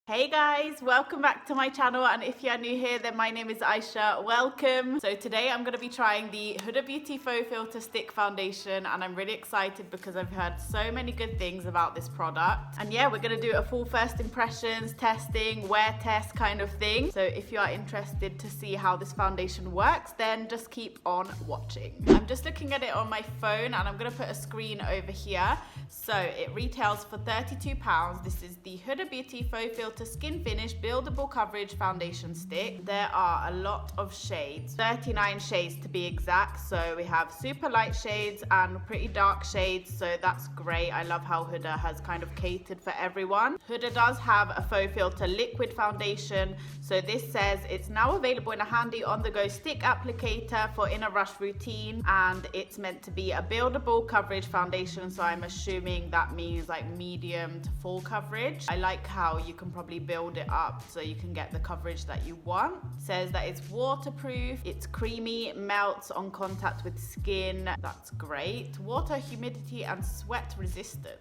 Hey guys, welcome back to my channel, and if you are new here then my name is Aisha. Welcome. So today I'm going to be trying the Huda Beauty Faux Filter Stick Foundation, and I'm really excited because I've heard so many good things about this product. And yeah, we're going to do a full first impressions, testing, wear test kind of thing. So if you are interested to see how this foundation works, then just keep on watching. I'm just looking at it on my phone and I'm going to put a screen over here. So it retails for £32. This is the Huda Beauty Faux Filter Skin Finish Buildable Coverage Foundation Stick. There are a lot of shades, 39 shades to be exact. So we have super light shades and pretty dark shades, so that's great. I love how Huda has kind of catered for everyone. Huda does have a faux filter liquid foundation, so this says it's now available in a handy on-the-go stick applicator for in a rush routine, and it's meant to be a buildable coverage foundation, so I'm assuming that means like medium to full coverage. I like how you can probably build it up so you can get the coverage that you want. It says that it's waterproof, it's creamy, melts on contact with skin. That's great. Water, humidity and sweat resistant.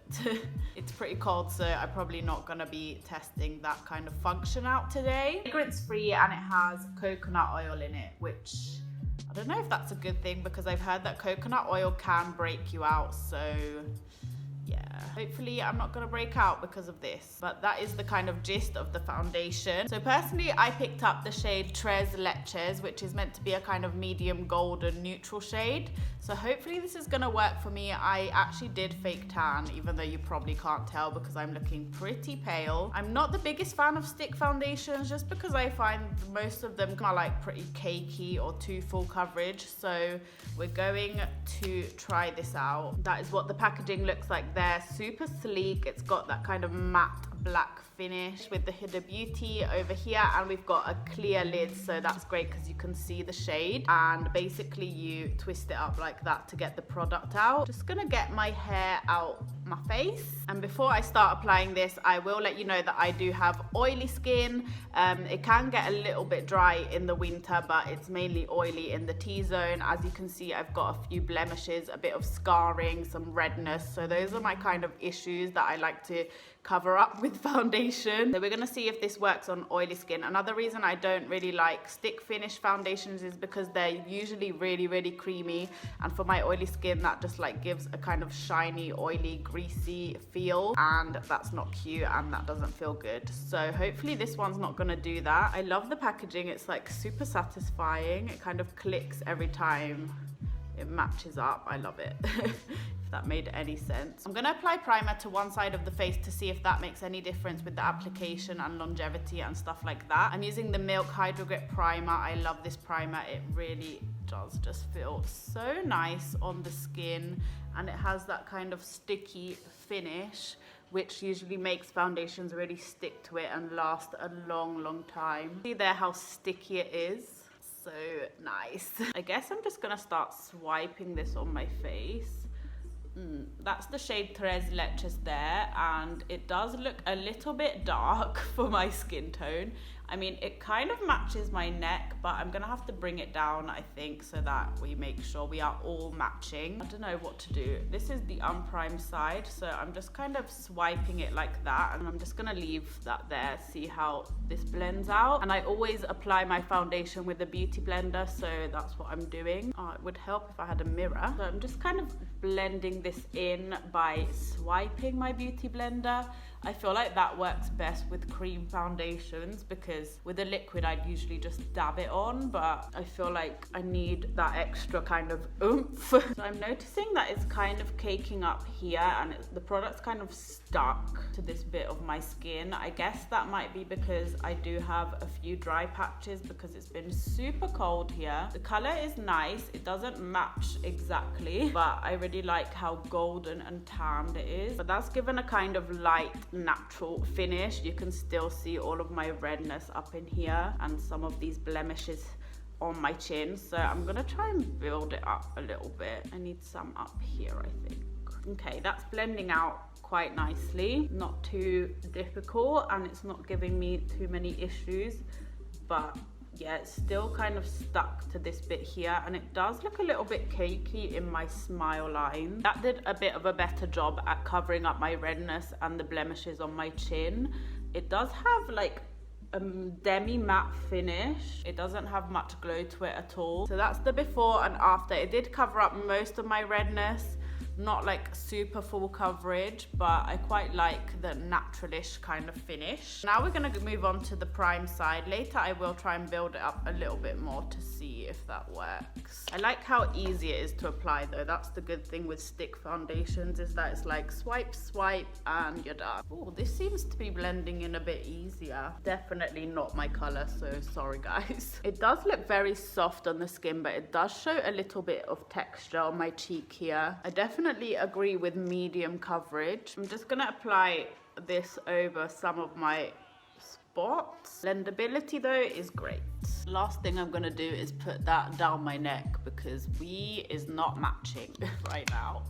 It's pretty cold, so I'm probably not going to be testing that kind of function out today. Fragrance free, and it has coconut oil in it, which I don't know if that's a good thing because I've heard that coconut oil can break you out, so yeah, hopefully I'm not gonna break out because of this, but that is the kind of gist of the foundation. So personally, I picked up the shade Leches, which is meant to be a kind of medium golden neutral shade. So hopefully this is gonna work for me. I actually did fake tan, even though you probably can't tell because I'm looking pretty pale. I'm not the biggest fan of stick foundations just because I find most of them are like pretty cakey or too full coverage. So we're going to try this out. That is what the packaging looks like there. Super sleek. It's got that kind of matte black finish with the Huda Beauty over here, and we've got a clear lid, so that's great because you can see the shade, and basically you twist it up like that to get the product out. Just gonna get my hair out my face, and before I start applying this, I will let you know that I do have oily skin. It can get a little bit dry in the winter, but it's mainly oily in the T-zone. As you can see, I've got a few blemishes, a bit of scarring, some redness, so those are my kind of issues that I like to cover up with foundation. So we're gonna see if this works on oily skin. Another reason I don't really like stick finish foundations is because they're usually really creamy, and for my oily skin that just like gives a kind of shiny, oily, greasy feel, and that's not cute and that doesn't feel good. So hopefully this one's not gonna do that. I love the packaging. It's like super satisfying. It kind of clicks every time it matches up. I love it. If that made any sense. I'm gonna apply primer to one side of the face to see if that makes any difference with the application and longevity and stuff like that. I'm using the Milk Hydro Grip Primer. I love this primer. It really does just feel so nice on the skin, and it has that kind of sticky finish, which usually makes foundations really stick to it and last a long time. See there how sticky it is? So nice. I guess I'm just gonna start swiping this on my face. That's the shade Leches there, and it does look a little bit dark for my skin tone. I mean, it kind of matches my neck, but I'm gonna have to bring it down, I think, so that we make sure we are all matching. I don't know what to do. This is the unprimed side, so I'm just kind of swiping it like that, and I'm just gonna leave that there, see how this blends out. And I always apply my foundation with a beauty blender, so that's what I'm doing. It would help if I had a mirror. So I'm just kind of blending this in by swiping my beauty blender. I feel like that works best with cream foundations because with a liquid I'd usually just dab it on, but I feel like I need that extra kind of oomph. So I'm noticing that it's kind of caking up here, and the product's kind of stuck to this bit of my skin. I guess that might be because I do have a few dry patches because it's been super cold here. The color is nice. It doesn't match exactly, but I really like how golden and tanned it is. But that's given a kind of light natural finish. You can still see all of my redness up in here and some of these blemishes on my chin, so I'm gonna try and build it up a little bit. I need some up here, I think. Okay, that's blending out quite nicely, not too difficult, and it's not giving me too many issues, but yeah, it's still kind of stuck to this bit here, and it does look a little bit cakey in my smile line. That did a bit of a better job at covering up my redness and the blemishes on my chin. It does have like a demi matte finish. It doesn't have much glow to it at all. So that's the before and after. It did cover up most of my redness. Not like super full coverage, but I quite like the naturalish kind of finish. Now we're gonna move on to the prime side. Later I will try and build it up a little bit more to see if that works. I like how easy it is to apply though. That's the good thing with stick foundations, is that it's like swipe, swipe, and you're done. Oh, this seems to be blending in a bit easier. Definitely not my color, so sorry guys. It does look very soft on the skin, but it does show a little bit of texture on my cheek here. I definitely agree with medium coverage. I'm just gonna apply this over some of my spots. Blendability though is great. Last thing I'm gonna do is put that down my neck because we is not matching right now.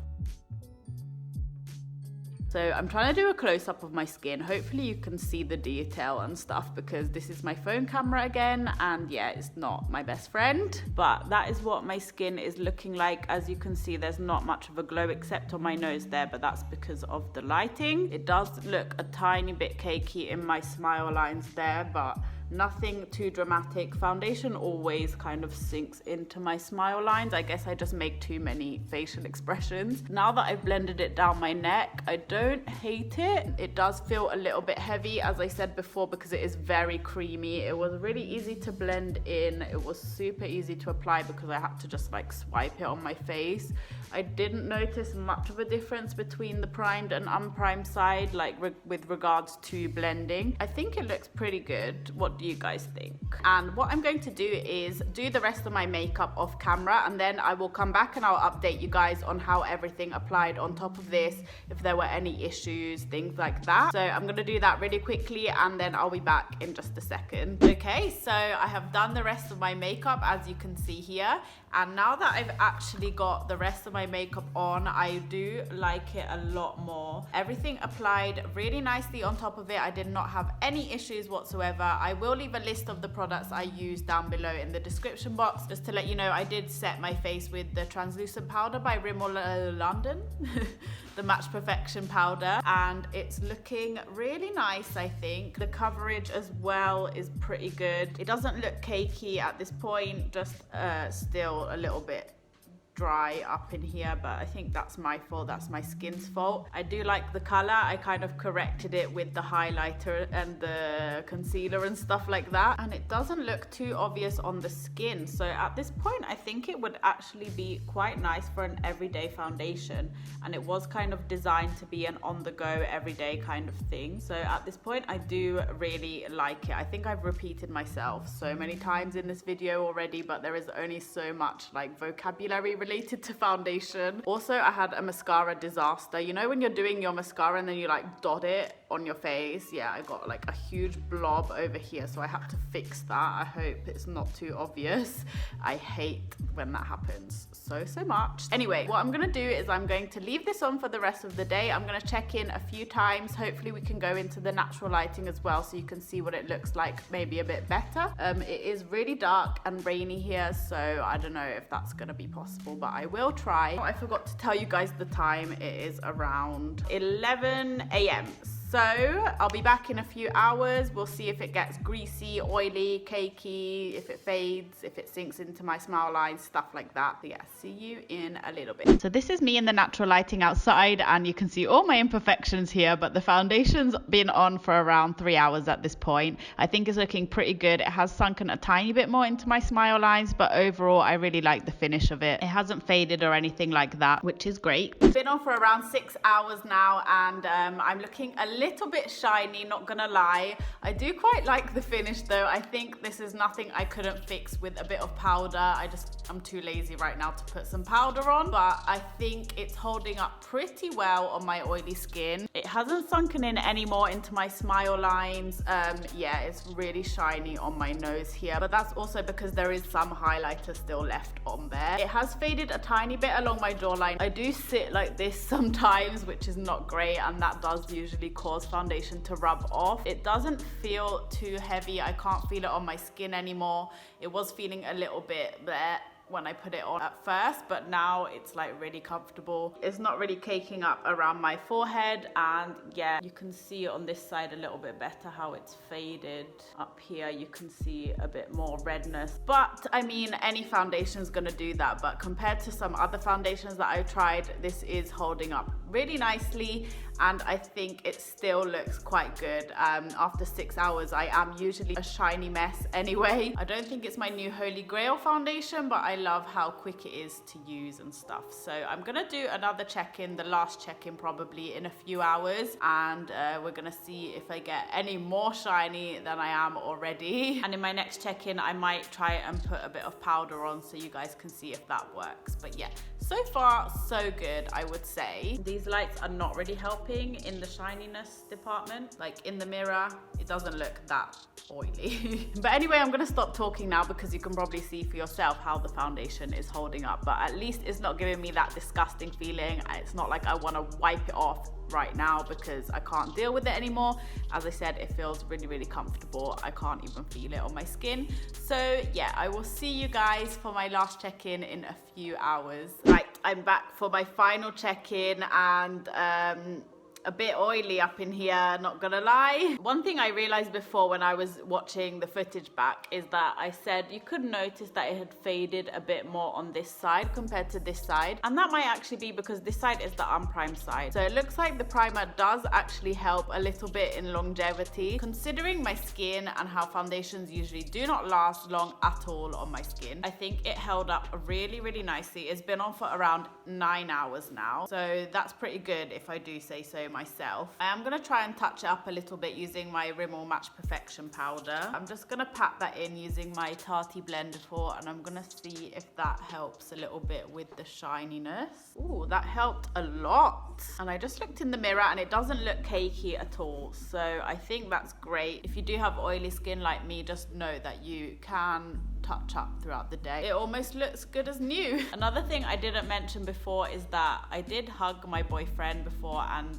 So I'm trying to do a close-up of my skin. Hopefully you can see the detail and stuff because this is my phone camera again, and yeah, it's not my best friend. But that is what my skin is looking like. As you can see, there's not much of a glow except on my nose there, but that's because of the lighting. It does look a tiny bit cakey in my smile lines there, but nothing too dramatic. Foundation always kind of sinks into my smile lines. I guess I just make too many facial expressions. Now that I've blended it down my neck, I don't hate it. It does feel a little bit heavy, as I said before, because it is very creamy. It was really easy to blend in. It was super easy to apply because I had to just like swipe it on my face. I didn't notice much of a difference between the primed and unprimed side, like with regards to blending. I think it looks pretty good. What do you guys think? And what I'm going to do is do the rest of my makeup off camera, and then I will come back and I'll update you guys on how everything applied on top of this, if there were any issues, things like that. So I'm gonna do that really quickly and then I'll be back in just a second. Okay, so I have done the rest of my makeup, as you can see here. And now that I've actually got the rest of my makeup on, I do like it a lot more. Everything applied really nicely on top of it. I did not have any issues whatsoever. I will leave a list of the products I use down below in the description box. Just to let you know, I did set my face with the translucent powder by Rimmel London. The Match Perfection powder, and it's looking really nice. I think the coverage as well is pretty good. It doesn't look cakey at this point, just still a little bit dry up in here, but I think that's my fault, that's my skin's fault. I do like the color. I kind of corrected it with the highlighter and the concealer and stuff like that, and it doesn't look too obvious on the skin. So at this point I think it would actually be quite nice for an everyday foundation, and it was kind of designed to be an on-the-go everyday kind of thing. So at this point I do really like it. I think I've repeated myself so many times in this video already, but there is only so much like vocabulary related to foundation. Also, I had a mascara disaster. You know when you're doing your mascara and then you like dot it on your face? Yeah, I got like a huge blob over here, so I had to fix that. I hope it's not too obvious. I hate when that happens so much. Anyway, what I'm gonna do is I'm going to leave this on for the rest of the day. I'm gonna check in a few times. Hopefully we can go into the natural lighting as well so you can see what it looks like maybe a bit better. It is really dark and rainy here, so I don't know if that's gonna be possible, but I will try. I forgot to tell you guys the time. It is around 11 a.m. So I'll be back in a few hours. We'll see if it gets greasy, oily, cakey, if it fades, if it sinks into my smile lines, stuff like that. So yeah, see you in a little bit. So this is me in the natural lighting outside, and you can see all my imperfections here, but the foundation's been on for around 3 hours at this point. I think it's looking pretty good. It has sunken a tiny bit more into my smile lines, but overall I really like the finish of it. It hasn't faded or anything like that, which is great. It's been on for around 6 hours now, and I'm looking a little bit shiny, not gonna lie. I do quite like the finish though. I think this is nothing I couldn't fix with a bit of powder. I'm too lazy right now to put some powder on, but I think it's holding up pretty well on my oily skin. It hasn't sunken in anymore into my smile lines. Yeah, it's really shiny on my nose here, but that's also because there is some highlighter still left on there. It has faded a tiny bit along my jawline. I do sit like this sometimes, which is not great, and that does usually cause foundation to rub off. It doesn't feel too heavy. I can't feel it on my skin anymore. It was feeling a little bit there when I put it on at first, but now it's like really comfortable. It's not really caking up around my forehead, and yeah, you can see on this side a little bit better how it's faded. Up here you can see a bit more redness, but I mean, any foundation is gonna do that, but compared to some other foundations that I've tried, this is holding up really nicely, and I think it still looks quite good. After 6 hours, I am usually a shiny mess anyway. I don't think it's my new holy grail foundation, but I love how quick it is to use and stuff. So I'm gonna do another check-in, the last check-in probably in a few hours, and we're gonna see if I get any more shiny than I am already. And in my next check-in, I might try and put a bit of powder on so you guys can see if that works. But yeah, so far so good, I would say. These lights are not really helping in the shininess department. Like in the mirror, it doesn't look that oily. But anyway, I'm gonna stop talking now because you can probably see for yourself how the foundation is holding up, but at least it's not giving me that disgusting feeling. It's not like I want to wipe it off right now because I can't deal with it anymore. As I said, it feels really, really comfortable. I can't even feel it on my skin. So yeah, I will see you guys for my last check-in in a few hours. Right, I'm back for my final check-in, and a bit oily up in here, not gonna lie. One thing I realized before when I was watching the footage back is that I said you could notice that it had faded a bit more on this side compared to this side, and that might actually be because this side is the unprimed side. So it looks like the primer does actually help a little bit in longevity. Considering my skin and how foundations usually do not last long at all on my skin, I think it held up really, really nicely. It's been on for around 9 hours now, so that's pretty good if I do say so myself. I am gonna try and touch it up a little bit using my Rimmel Match Perfection powder. I'm just gonna pat that in using my Tati blender tool, and I'm gonna see if that helps a little bit with the shininess. Ooh, that helped a lot. And I just looked in the mirror and it doesn't look cakey at all, so I think that's great. If you do have oily skin like me, just know that you can touch up throughout the day. It almost looks good as new. Another thing I didn't mention before is that I did hug my boyfriend before, and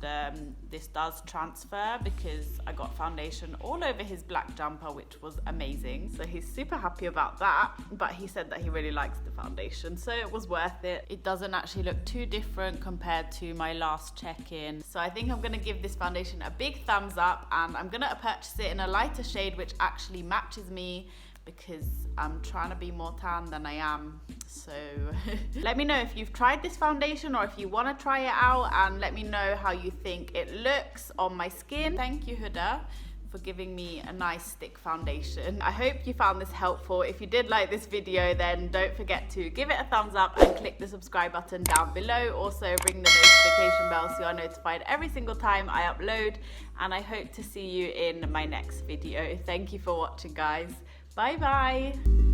this does transfer because I got foundation all over his black jumper, which was amazing. So he's super happy about that, but he said that he really likes the foundation, so it was worth it. It doesn't actually look too different compared to my last check-in. So I think I'm gonna give this foundation a big thumbs up, and I'm gonna purchase it in a lighter shade which actually matches me, because I'm trying to be more tan than I am. So let me know if you've tried this foundation or if you want to try it out, and let me know how you think it looks on my skin. Thank you, Huda, for giving me a nice stick foundation. I hope you found this helpful. If you did like this video, then don't forget to give it a thumbs up and click the subscribe button down below. Also ring the notification bell so you are notified every single time I upload, and I hope to see you in my next video. Thank you for watching, guys. Bye bye.